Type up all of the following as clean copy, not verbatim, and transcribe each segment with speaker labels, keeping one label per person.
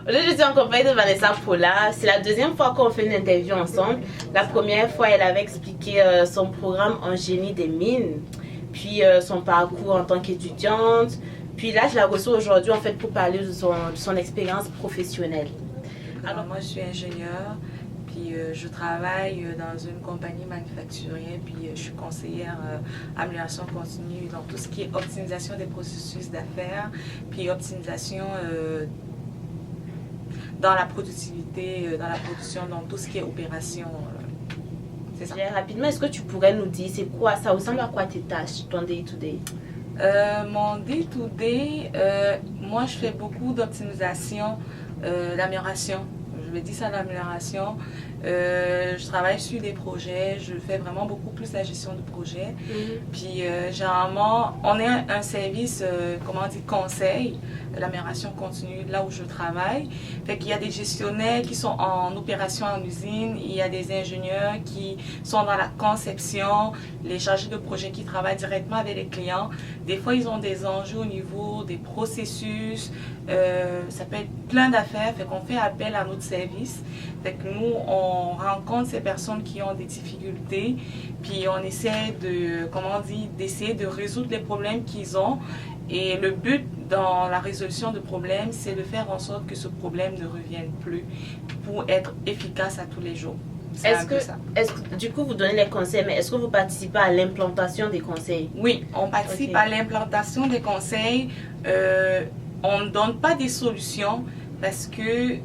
Speaker 1: Aujourd'hui, je suis en compagnie de Vanessa Paula. C'est la deuxième fois qu'on fait une interview ensemble. La première fois, elle avait expliqué son programme en génie des mines, puis son parcours en tant qu'étudiante. Puis là, je la reçois aujourd'hui en fait pour parler de son expérience professionnelle.
Speaker 2: Alors moi, je suis ingénieure, puis je travaille dans une compagnie manufacturière, puis je suis conseillère amélioration continue dans tout ce qui est optimisation des processus d'affaires, puis optimisation dans la productivité, dans la production, dans tout ce qui est opération. C'est ça.
Speaker 1: Rapidement, est-ce que tu pourrais nous dire, c'est quoi, ça ressemble à quoi tes tâches, ton day-to-day?
Speaker 2: Mon day-to-day, moi je fais beaucoup d'optimisation, d'amélioration. Je me dis ça, l'amélioration. Je travaille sur des projets, je fais vraiment beaucoup plus la gestion de projet. Puis généralement, on est un service, comment dire, conseil, l'amélioration continue, là où je travaille. Fait qu'il y a des gestionnaires qui sont en opération en usine, il y a des ingénieurs qui sont dans la conception, les chargés de projet qui travaillent directement avec les clients. Des fois, ils ont des enjeux au niveau des processus, ça peut être plein d'affaires, fait qu'on fait appel à notre service. Fait que nous, on rencontre ces personnes qui ont des difficultés, puis on essaie de, comment dire, d'essayer de résoudre les problèmes qu'ils ont. Et le but dans la résolution de problèmes, c'est de faire en sorte que ce problème ne revienne plus pour être efficace à tous les jours.
Speaker 1: Du coup, vous donnez les conseils, mais est-ce que vous participez à l'implantation des conseils?
Speaker 2: Oui, on participe à l'implantation des conseils. On ne donne pas des solutions parce que,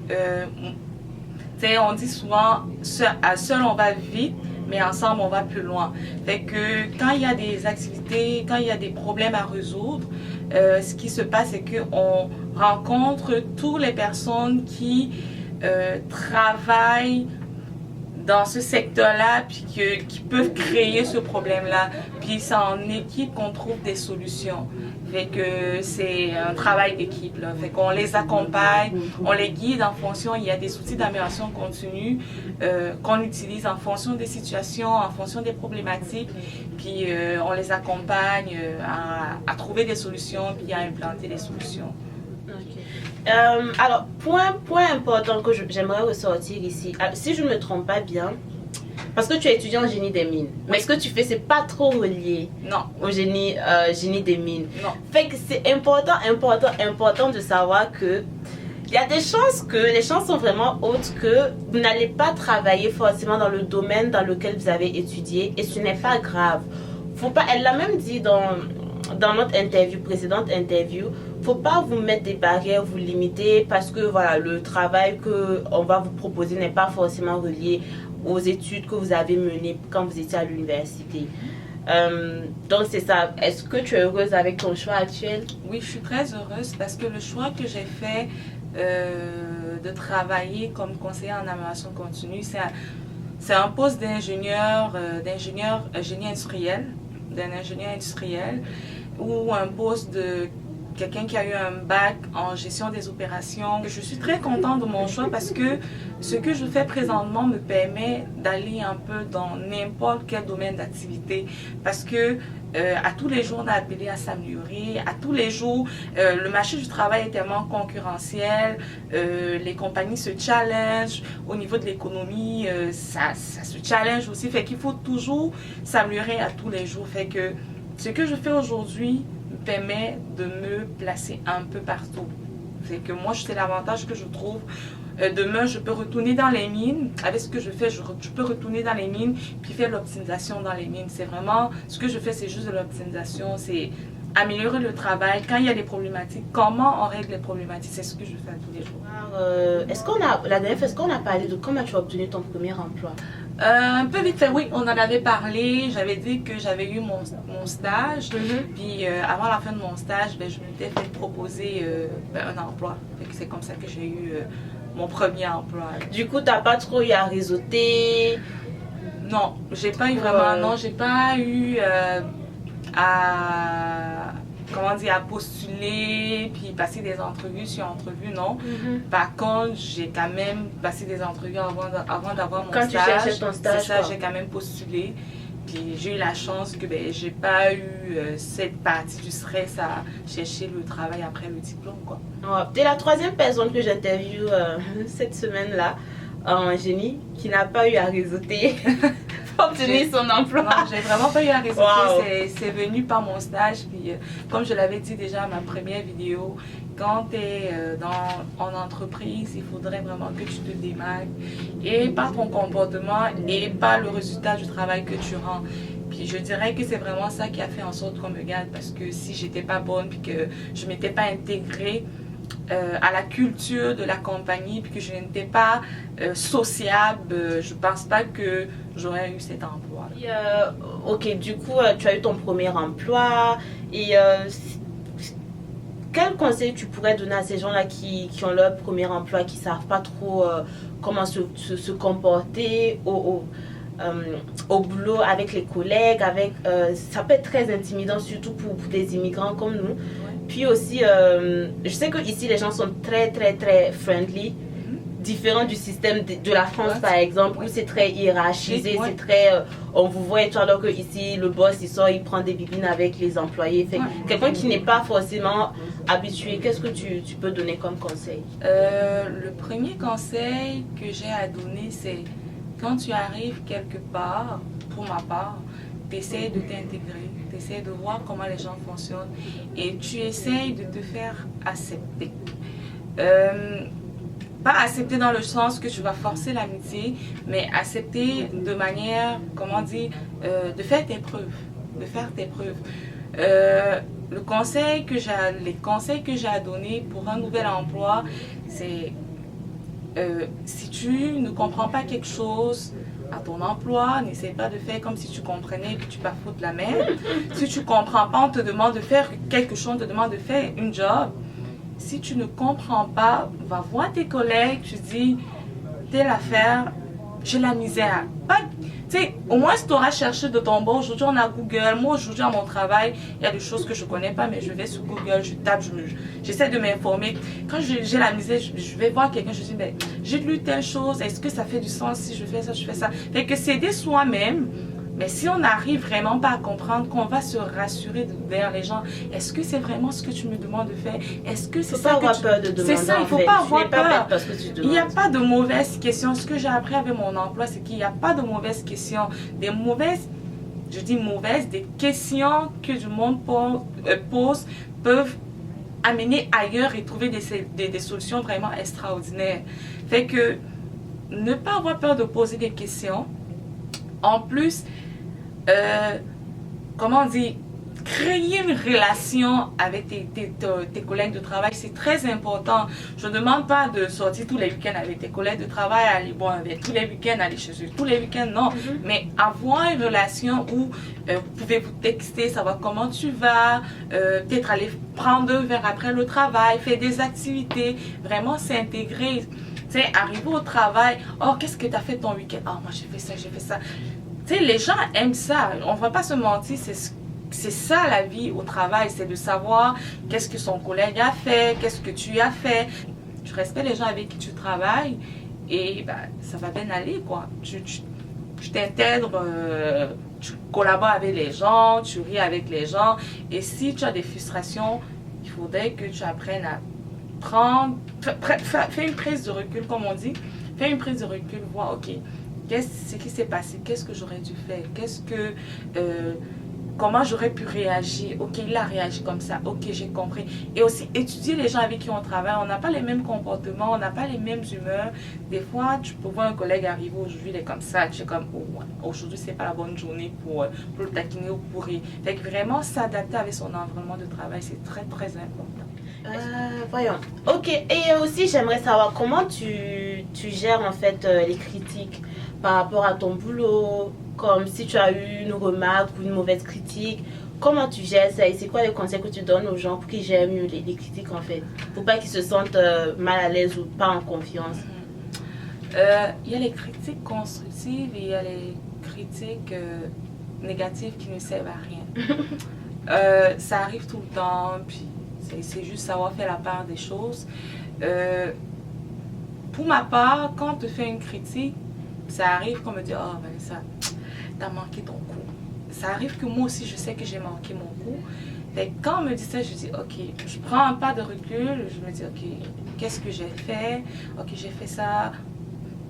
Speaker 2: on dit souvent, seul on va vite, mais ensemble on va plus loin. Fait que quand il y a des activités, quand il y a des problèmes à résoudre, ce qui se passe, c'est qu'on rencontre toutes les personnes qui travaillent dans ce secteur-là, puis qui peuvent créer ce problème-là. Puis c'est en équipe qu'on trouve des solutions. Fait que c'est un travail d'équipe, là. Fait qu'on les accompagne, on les guide en fonction, il y a des outils d'amélioration continue qu'on utilise en fonction des situations, en fonction des problématiques, puis on les accompagne à trouver des solutions, puis à implanter des solutions.
Speaker 1: Alors, point important que j'aimerais ressortir ici, si je ne me trompe pas bien, parce que tu es étudiant en génie des mines, mais ce que tu fais, c'est pas trop relié au génie des mines.
Speaker 2: Non.
Speaker 1: Fait que c'est important de savoir que il y a des chances que les chances sont vraiment hautes que vous n'allez pas travailler forcément dans le domaine dans lequel vous avez étudié, et ce n'est pas grave. Faut pas, elle l'a même dit dans notre précédente interview, faut pas vous mettre des barrières, vous limiter parce que voilà, le travail qu'on va vous proposer n'est pas forcément relié aux études que vous avez menées quand vous étiez à l'université. Donc c'est ça. Est-ce que tu es heureuse avec ton choix actuel?
Speaker 2: Oui, je suis très heureuse parce que le choix que j'ai fait de travailler comme conseillère en amélioration continue, c'est un poste d'ingénieur génie industriel, d'un ingénieur industriel, ou un poste de quelqu'un qui a eu un bac en gestion des opérations. Je suis très contente de mon choix parce que ce que je fais présentement me permet d'aller un peu dans n'importe quel domaine d'activité, parce que à tous les jours on a appelé à s'améliorer, à tous les jours le marché du travail est tellement concurrentiel, les compagnies se challengent, au niveau de l'économie ça se challenge aussi, fait qu'il faut toujours s'améliorer à tous les jours. Fait que ce que je fais aujourd'hui me permet de me placer un peu partout. C'est que moi, c'est l'avantage que je trouve. Demain, je peux retourner dans les mines. Avec ce que je fais, je peux retourner dans les mines puis faire l'optimisation dans les mines. C'est vraiment, ce que je fais, c'est juste de l'optimisation. C'est améliorer le travail. Quand il y a des problématiques, comment on règle les problématiques, c'est ce que je fais tous les jours.
Speaker 1: La dernière fois, est-ce qu'on a parlé de comment tu as obtenu ton premier emploi?
Speaker 2: Un peu vite fait, oui, on en avait parlé. J'avais dit que j'avais eu mon stage. Puis avant la fin de mon stage, je m'étais fait proposer un emploi. C'est comme ça que j'ai eu mon premier emploi.
Speaker 1: Du coup, tu n'as pas trop eu à réseauter?
Speaker 2: Non, j'ai pas eu vraiment. Non, j'ai pas eu à postuler puis passer des entrevues sur entrevues, non. Par contre, j'ai quand même passé des entrevues avant d'avoir mon stage.
Speaker 1: Quand tu cherchais ton stage,
Speaker 2: c'est ça, j'ai quand même postulé. Puis j'ai eu la chance que ben, j'ai pas eu cette partie du stress à chercher le travail après le diplôme, quoi.
Speaker 1: Tu es la troisième personne que j'interviewe cette semaine-là en génie qui n'a pas eu à réseauter pour obtenir son emploi.
Speaker 2: Non, j'ai vraiment pas eu à réseauter.
Speaker 1: Wow.
Speaker 2: C'est venu par mon stage. Puis, comme je l'avais dit déjà à ma première vidéo, quand tu es en entreprise, il faudrait vraiment que tu te démarques et par ton comportement et par le résultat du travail que tu rends. Puis je dirais que c'est vraiment ça qui a fait en sorte qu'on me garde, parce que si j'étais pas bonne puis que je m'étais pas intégrée à la culture de la compagnie puis que je n'étais pas sociable, je pense pas que j'aurais eu cet emploi.
Speaker 1: Et, ok, du coup, tu as eu ton premier emploi et quel conseil tu pourrais donner à ces gens-là qui ont leur premier emploi, qui ne savent pas trop comment se comporter au boulot avec les collègues, ça peut être très intimidant, surtout pour des immigrants comme nous.
Speaker 2: Ouais.
Speaker 1: Puis aussi, je sais qu'ici les gens sont très très très friendly, différent du système de la France,
Speaker 2: Ouais.
Speaker 1: par exemple,
Speaker 2: Ouais.
Speaker 1: où c'est très hiérarchisé,
Speaker 2: Ouais.
Speaker 1: c'est très on vous voit et tout, alors que ici le boss il sort, il prend des bibines avec les employés. Fait que
Speaker 2: Ouais.
Speaker 1: quelqu'un qui n'est pas forcément habitué, qu'est-ce que tu peux donner comme conseil?
Speaker 2: Le premier conseil que j'ai à donner, c'est quand tu arrives quelque part, pour ma part, tu essaies de t'intégrer, tu essaies de voir comment les gens fonctionnent et tu essaies de te faire accepter. Pas accepter dans le sens que tu vas forcer l'amitié, mais accepter de manière, comment dire, de faire tes preuves, de faire tes preuves. Les conseils que j'ai à donner pour un nouvel emploi, c'est si tu ne comprends pas quelque chose à ton emploi, n'essaie pas de faire comme si tu comprenais et que tu vas foutre la merde. Si tu ne comprends pas, on te demande de faire quelque chose, on te demande de faire une job. Si tu ne comprends pas, va voir tes collègues, tu dis, telle affaire, j'ai la misère. Tu sais, au moins tu auras cherché de ton bord. Aujourd'hui, on a Google. Moi, aujourd'hui, à mon travail, il y a des choses que je ne connais pas, mais je vais sur Google, je tape, j'essaie de m'informer. Quand j'ai la misère, je vais voir quelqu'un, je dis, ben, j'ai lu telle chose, est-ce que ça fait du sens si je fais ça, je fais ça. Fait que s'aider soi-même. Mais si on n'arrive vraiment pas à comprendre, qu'on va se rassurer vers les gens, est-ce que c'est vraiment ce que tu me demandes de faire? Est-ce que c'est ça que tu...
Speaker 1: Faut pas avoir peur de demander.
Speaker 2: C'est ça, il ne faut
Speaker 1: en fait.
Speaker 2: pas avoir
Speaker 1: Tu n'es pas
Speaker 2: peur.
Speaker 1: bête parce que tu demandes.
Speaker 2: Il n'y a pas de mauvaises questions. Ce que j'ai appris avec mon emploi, c'est qu'il n'y a pas de mauvaises questions. Des mauvaises, je dis mauvaises, des questions que du monde pose peuvent amener ailleurs et trouver des solutions vraiment extraordinaires. Fait que ne pas avoir peur de poser des questions. En plus, comment dire, créer une relation avec tes collègues de travail, c'est très important. Je ne demande pas de sortir tous les week-ends avec tes collègues de travail, aller boire un verre tous les week-ends, aller chez eux tous les week-ends, non. Mais avoir une relation où vous pouvez vous texter, savoir comment tu vas, peut-être aller prendre un verre après le travail, faire des activités, vraiment s'intégrer. Tu sais, arriver au travail, oh, qu'est-ce que tu as fait ton week-end? Oh, moi j'ai fait ça, j'ai fait ça. Tu sais, les gens aiment ça. On ne va pas se mentir, c'est ça la vie au travail, c'est de savoir qu'est-ce que son collègue a fait, qu'est-ce que tu as fait. Tu respectes les gens avec qui tu travailles et bah, ça va bien aller, quoi. Tu t'intègres, tu collabores avec les gens, tu ris avec les gens. Et si tu as des frustrations, il faudrait que tu apprennes à prendre, fais une prise de recul, comme on dit. Fais une prise de recul, voir, ok, qu'est-ce qui s'est passé, qu'est-ce que j'aurais dû faire, comment j'aurais pu réagir. Ok, il a réagi comme ça, ok, j'ai compris. Et aussi étudier les gens avec qui on travaille. On n'a pas les mêmes comportements, on n'a pas les mêmes humeurs. Des fois, tu peux voir un collègue arriver aujourd'hui, il est comme ça, tu es comme, oh, aujourd'hui c'est pas la bonne journée pour le taquiner ou pour rire. Fait que vraiment s'adapter avec son environnement de travail, c'est très très important.
Speaker 1: Voyons. Ok, et aussi j'aimerais savoir comment tu gères en fait les critiques par rapport à ton boulot, comme si tu as eu une remarque ou une mauvaise critique, comment tu gères ça et c'est quoi les conseils que tu donnes aux gens pour qu'ils gèrent mieux les critiques en fait, pour pas qu'ils se sentent mal à l'aise ou pas en confiance.
Speaker 2: Il y a les critiques constructives et il y a les critiques négatives qui ne servent à rien. Ça arrive tout le temps, puis c'est juste savoir faire la part des choses. Pour ma part, quand on te fait une critique, ça arrive qu'on me dit « Oh, Vanessa, t'as manqué ton coup. ça arrive que moi aussi, je sais que j'ai manqué mon coup. Fait que quand on me dit ça, je dis, ok, je prends un pas de recul, je me dis, ok, qu'est-ce que j'ai fait? Ok, j'ai fait ça.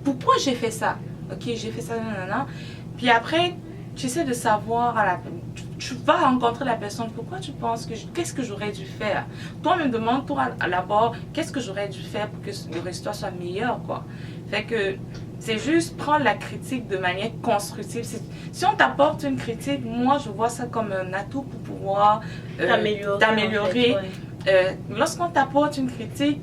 Speaker 2: Pourquoi j'ai fait ça? Ok, j'ai fait ça, nanana. Puis après, tu essaies de savoir, tu vas rencontrer la personne, pourquoi tu penses que, qu'est-ce que j'aurais dû faire? Toi, me demande, toi, d'abord, qu'est-ce que j'aurais dû faire pour que le résultat soit meilleur, quoi. Fait que c'est juste prendre la critique de manière constructive. Si on t'apporte une critique, moi, je vois ça comme un atout pour pouvoir t'améliorer.
Speaker 1: En fait, ouais.
Speaker 2: Lorsqu'on t'apporte une critique,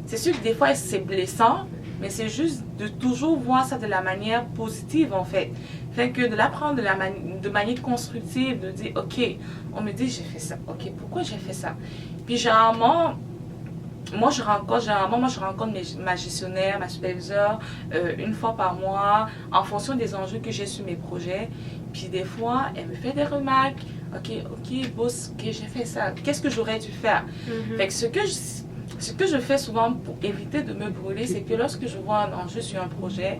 Speaker 2: c'est sûr que des fois, c'est blessant, mais c'est juste de toujours voir ça de la manière positive, en fait. Fait que de l'apprendre de manière constructive, de dire, ok, on me dit, j'ai fait ça. Ok, pourquoi j'ai fait ça? Puis généralement, moi, je rencontre ma gestionnaire, ma superviseure, une fois par mois, en fonction des enjeux que j'ai sur mes projets. Puis des fois, elle me fait des remarques. Ok, boss, ok, j'ai fait ça. Qu'est-ce que j'aurais dû faire? Fait que ce que je fais souvent pour éviter de me brûler, c'est que lorsque je vois un enjeu sur un projet,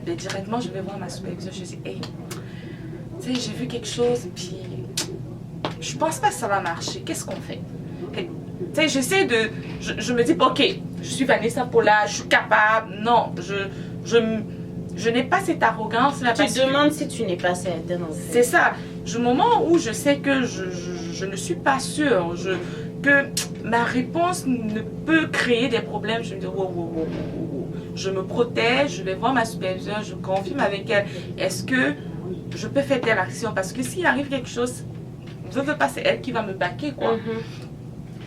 Speaker 2: ben, directement, je vais voir ma superviseure. Je dis, hey, tu sais, j'ai vu quelque chose, puis je pense pas que ça va marcher. Qu'est-ce qu'on fait? Tu sais, je me dis, ok, je suis Vanessa Paula, je suis capable. Non, je n'ai pas cette arrogance-là.
Speaker 1: Tu demandes si tu n'es pas certaine, en fait.
Speaker 2: C'est ça. Du moment où je sais que je ne suis pas sûre, que ma réponse ne peut créer des problèmes, je me dis, wow. Je me protège, je vais voir ma superviseure, je confirme avec elle, est-ce que je peux faire telle action? Parce que s'il arrive quelque chose, je ne veux pas, c'est elle qui va me baquer, quoi.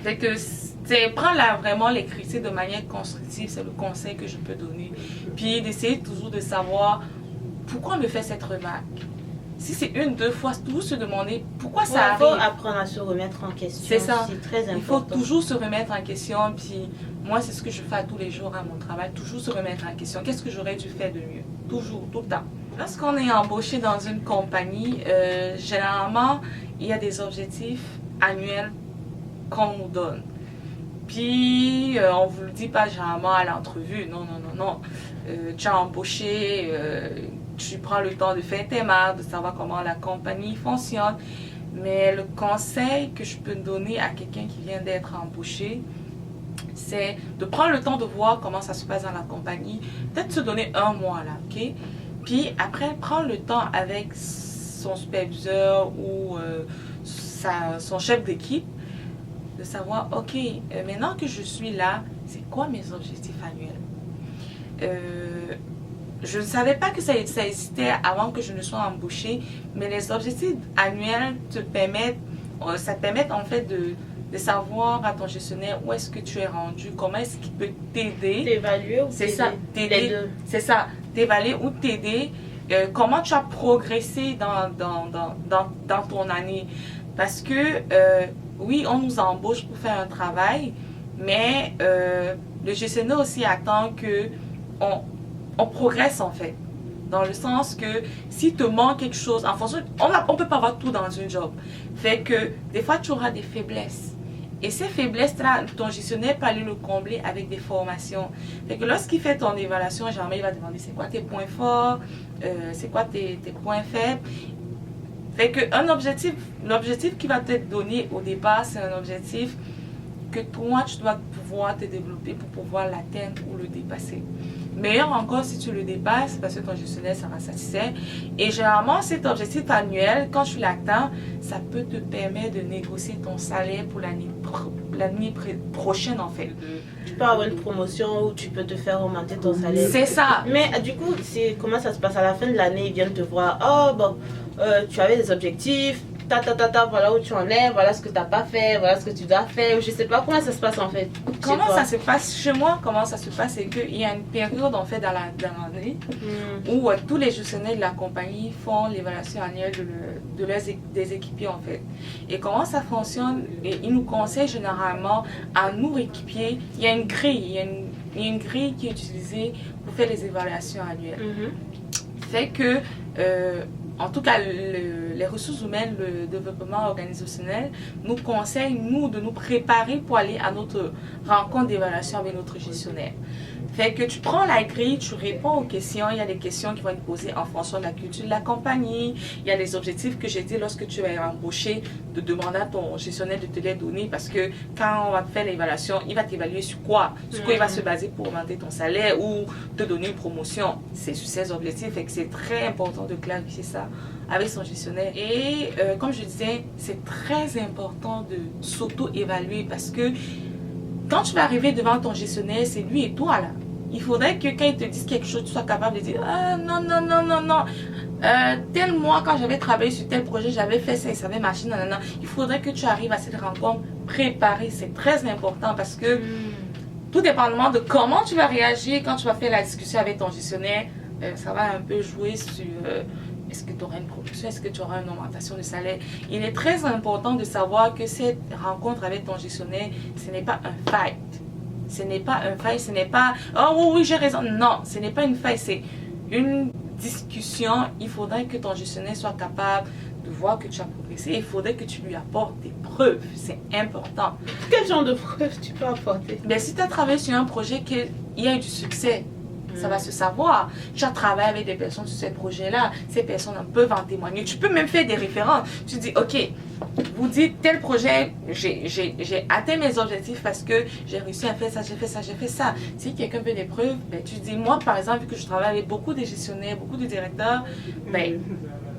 Speaker 2: Fait que c'est prendre vraiment les critiques de manière constructive, c'est le conseil que je peux donner. Puis d'essayer toujours de savoir pourquoi on me fait cette remarque. Si c'est une, deux fois, toujours se demander pourquoi ça arrive.
Speaker 1: Il faut apprendre à se remettre en question.
Speaker 2: C'est ça.
Speaker 1: C'est très important.
Speaker 2: Il faut toujours se remettre en question. Puis moi, c'est ce que je fais tous les jours à mon travail. Toujours se remettre en question. Qu'est-ce que j'aurais dû faire de mieux? Toujours, tout le temps. Lorsqu'on est embauché dans une compagnie, généralement, il y a des objectifs annuels qu'on nous donne. Puis, on ne vous le dit pas généralement à l'entrevue. Non. Tu as embauché, tu prends le temps de faire tes marques, de savoir comment la compagnie fonctionne. Mais le conseil que je peux donner à quelqu'un qui vient d'être embauché, c'est de prendre le temps de voir comment ça se passe dans la compagnie. Peut-être se donner un mois là, ok? Puis après, prendre le temps avec son superviseur ou son chef d'équipe, de savoir, ok, maintenant que je suis là, c'est quoi mes objectifs annuels? Je ne savais pas que ça existait avant que je ne sois embauchée, mais les objectifs annuels te permettent en fait de savoir à ton gestionnaire où est-ce que tu es rendu, comment est-ce qu'il peut t'aider.
Speaker 1: T'évaluer ou
Speaker 2: c'est ça, t'aider.
Speaker 1: Les deux.
Speaker 2: C'est ça, t'évaluer ou t'aider, comment tu as progressé dans ton année. Parce que oui, on nous embauche pour faire un travail, mais le gestionnaire aussi attend que on progresse en fait. Dans le sens que si te manque quelque chose, en fonction, on peut pas avoir tout dans une job. Fait que des fois tu auras des faiblesses. Et ces faiblesses-là, ton gestionnaire peut aller le combler avec des formations. Fait que lorsqu'il fait ton évaluation, généralement il va demander c'est quoi tes points forts, c'est quoi tes points faibles. Fait que l'objectif qui va t'être donné au départ, c'est un objectif que toi, tu dois pouvoir te développer pour pouvoir l'atteindre ou le dépasser. Meilleur encore si tu le dépasses parce que ton gestionnaire sera satisfait. Et généralement, cet objectif annuel, quand tu l'atteins, ça peut te permettre de négocier ton salaire pour l'année prochaine en fait.
Speaker 1: Tu peux avoir une promotion où tu peux te faire augmenter ton salaire.
Speaker 2: C'est ça.
Speaker 1: Mais du coup, comment ça se passe à la fin de l'année? Ils viennent te voir. Oh, bon, tu avais des objectifs. Voilà où tu en es, voilà ce que tu n'as pas fait, voilà ce que tu dois faire. Je ne sais pas comment ça se passe en fait.
Speaker 2: Comment ça se passe chez moi? Comment ça se passe, c'est qu'il y a une période en fait dans l'année où tous les gestionnaires de la compagnie font l'évaluation annuelle des équipiers en fait. Et comment ça fonctionne? Et ils nous conseillent généralement à nous équipiers. Il y a une grille, il y a une grille qui est utilisée pour faire les évaluations annuelles. Fait que en tout cas, les ressources humaines, le développement organisationnel nous conseillent, nous, de nous préparer pour aller à notre rencontre d'évaluation avec notre gestionnaire. Fait que tu prends la grille, tu réponds aux questions. Il y a des questions qui vont être posées en fonction de la culture de la compagnie. Il y a les objectifs que j'ai dit lorsque tu vas embaucher, de demander à ton gestionnaire de te les donner parce que quand on va te faire l'évaluation, il va t'évaluer sur quoi? Sur quoi il va se baser pour augmenter ton salaire ou te donner une promotion. C'est sur ces objectifs. Fait que c'est très important de clarifier ça avec son gestionnaire. Et comme je disais, c'est très important de s'auto-évaluer parce que quand tu vas arriver devant ton gestionnaire, c'est lui et toi là. Il faudrait que quand il te dise quelque chose, tu sois capable de dire ah non, non, non, non, non. Tel mois, quand j'avais travaillé sur tel projet, j'avais fait ça et ça avait marché. Non, non, non. Il faudrait que tu arrives à cette rencontre préparée. C'est très important parce que tout dépendamment de comment tu vas réagir quand tu vas faire la discussion avec ton gestionnaire, ça va un peu jouer sur est-ce que tu auras une promotion, est-ce que tu auras une augmentation de salaire. Il est très important de savoir que cette rencontre avec ton gestionnaire, ce n'est pas un fight. Ce n'est pas un fight, ce n'est pas « Oh oui, oui, j'ai raison ». Non, ce n'est pas une fight, c'est une discussion. Il faudrait que ton gestionnaire soit capable de voir que tu as progressé. Il faudrait que tu lui apportes des preuves. C'est important.
Speaker 1: Quel genre de preuves tu peux apporter?
Speaker 2: Ben, si tu as travaillé sur un projet qu'il y a eu du succès, ça va se savoir. Tu as travaillé avec des personnes sur ces projets-là. Ces personnes peuvent en témoigner. Tu peux même faire des références. Tu dis, OK, vous dites tel projet, j'ai atteint mes objectifs parce que j'ai réussi à faire ça, j'ai fait ça, j'ai fait ça. Si quelqu'un veut des preuves, ben, tu dis, moi, par exemple, vu que je travaille avec beaucoup de gestionnaires, beaucoup de directeurs, ben,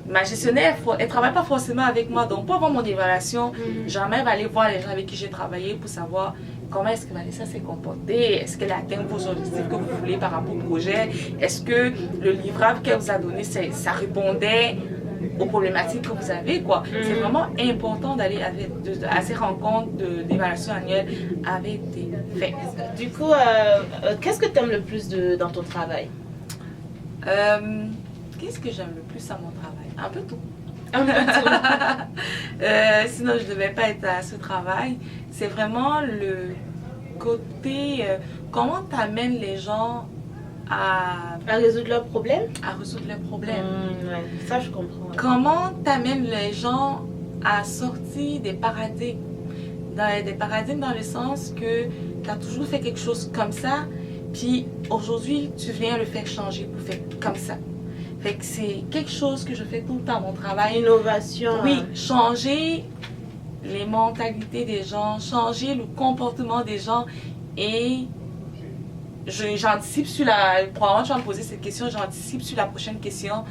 Speaker 2: ma gestionnaire, elle ne travaille pas forcément avec moi. Donc, pour avoir mon évaluation, jamais elle va aller voir les gens avec qui j'ai travaillé pour savoir comment est-ce que Vanessa s'est comportée, est-ce qu'elle a atteint vos objectifs que vous voulez par rapport au projet, est-ce que le livrable qu'elle vous a donné, ça répondait aux problématiques que vous avez, quoi. C'est vraiment important d'aller à ces rencontres d'évaluation annuelle avec des faits.
Speaker 1: Du coup, qu'est-ce que tu aimes le plus dans ton travail?
Speaker 2: Qu'est-ce que j'aime le plus à mon travail? Un peu tout.
Speaker 1: Un peu tout.
Speaker 2: Sinon, je ne devais pas être à ce travail. C'est vraiment le côté... comment tu amènes les gens à
Speaker 1: résoudre leurs problèmes?
Speaker 2: À résoudre leurs problèmes.
Speaker 1: Ouais. Ça, je comprends. Ouais.
Speaker 2: Comment tu amènes les gens à sortir des paradigmes? Des paradigmes dans le sens que tu as toujours fait quelque chose comme ça, puis aujourd'hui, tu viens le faire changer pour faire comme ça. Fait que c'est quelque chose que je fais tout le temps, mon travail.
Speaker 1: Innovation.
Speaker 2: Oui, changer les mentalités des gens, changer le comportement des gens. Et j'anticipe sur probablement tu vas me poser cette question, j'anticipe sur la prochaine question.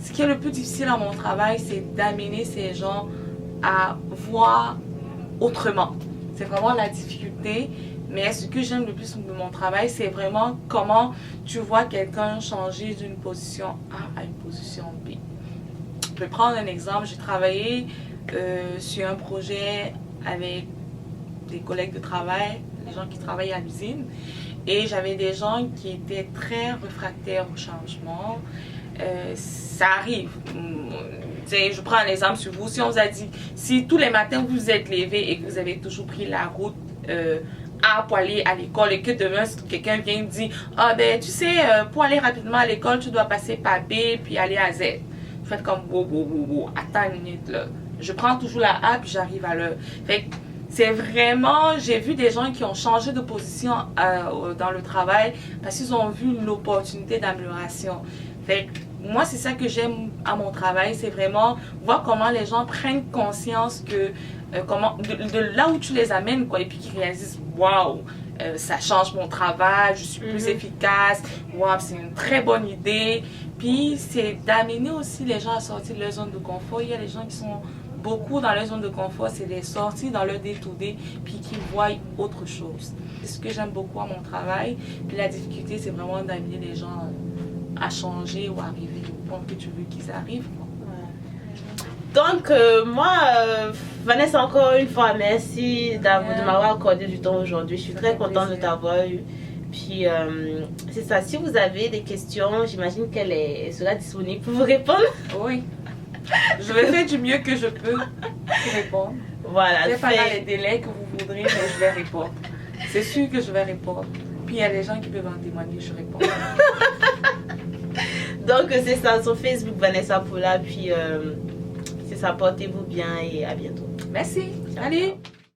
Speaker 2: Ce qui est le plus difficile à mon travail, c'est d'amener ces gens à voir autrement. C'est vraiment la difficulté. Mais ce que j'aime le plus de mon travail, c'est vraiment comment tu vois quelqu'un changer d'une position A à une position B. Je vais prendre un exemple. J'ai travaillé sur un projet avec des collègues de travail, des gens qui travaillent à l'usine. Et j'avais des gens qui étaient très réfractaires au changement. Ça arrive. Je prends un exemple sur vous. Si on vous a dit, si tous les matins vous vous êtes levé et que vous avez toujours pris la route A pour aller à l'école et que demain quelqu'un vient me dire ah ben tu sais pour aller rapidement à l'école tu dois passer par B puis aller à Z. Vous faites comme attends une minute là. Je prends toujours la A puis j'arrive à l'heure. Fait que c'est vraiment, j'ai vu des gens qui ont changé de position dans le travail parce qu'ils ont vu l'opportunité d'amélioration. Fait que moi, c'est ça que j'aime à mon travail, c'est vraiment voir comment les gens prennent conscience que de là où tu les amènes, quoi, et puis qu'ils réalisent waouh, ça change mon travail, je suis plus efficace, waouh, c'est une très bonne idée. Puis c'est d'amener aussi les gens à sortir de leur zone de confort. Il y a des gens qui sont beaucoup dans leur zone de confort, c'est de sortir dans leur day-to-day, puis qui voient autre chose. C'est ce que j'aime beaucoup à mon travail. Puis la difficulté, c'est vraiment d'amener les gens à changer ou à arriver au point que tu veux qu'ils arrivent.
Speaker 1: Donc, moi, Vanessa, encore une fois, merci de m'avoir accordé du temps aujourd'hui. Je suis très contente de t'avoir eu. Puis, c'est ça. Si vous avez des questions, j'imagine qu'elle sera disponible pour vous répondre.
Speaker 2: Oui. Je vais faire du mieux que je peux pour répondre.
Speaker 1: Voilà.
Speaker 2: Je vais pas dans les délais que vous voudrez, mais je vais répondre. C'est sûr que je vais répondre. Puis, il y a des gens qui peuvent en témoigner, je réponds.
Speaker 1: Donc, c'est ça, sur Facebook, Vanessa Paula. Puis, c'est ça, portez-vous bien et à bientôt.
Speaker 2: Merci. Salut.